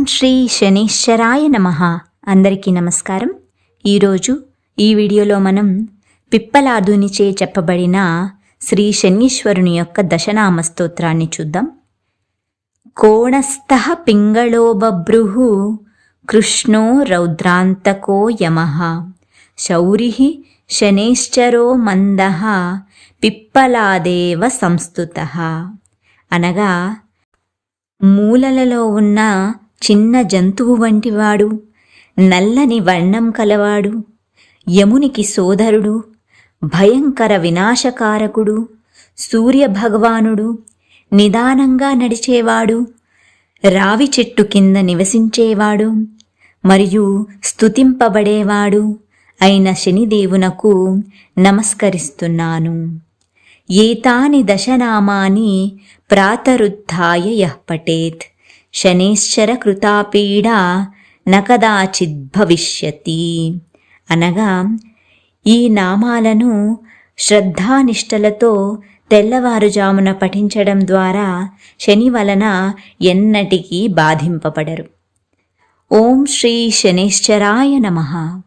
శ్రీ శనీశ్వరాయ నమః. అందరికీ నమస్కారం. ఈరోజు ఈ వీడియోలో మనం పిప్పలాదునిచే చెప్పబడిన శ్రీ శనీశ్వరుని యొక్క దశనామ స్తోత్రాన్ని చూద్దాం. కోణస్థః పింగళో బభ్రుః కృష్ణో రౌద్రాంతకో యమః శౌరిః శనైశ్చరో మందః పిప్పలాదేవ సంస్తుతః. అనగా మూలలలో ఉన్న చిన్న జంతువు వంటివాడు, నల్లని వర్ణం కలవాడు, యమునికి సోదరుడు, భయంకర వినాశకారకుడు, సూర్యభగవానుడు, నిదానంగా నడిచేవాడు, రావి చెట్టు కింద నివసించేవాడు మరియు స్తుతింపబడేవాడు అయిన శనిదేవునకు నమస్కరిస్తున్నాను. ఏతాని దశనామాని ప్రాతరుద్ధాయ యః పఠేత్ శనైశ్చర కృతాపీడా నకదాచిద్భవిష్యతి. అనగా ఈ నామాలను శ్రద్ధానిష్టలతో తెల్లవారుజామున పఠించడం ద్వారా శని వలన ఎన్నటికీ బాధింపబడరు. ఓం శ్రీ శనైశ్చరాయ నమః.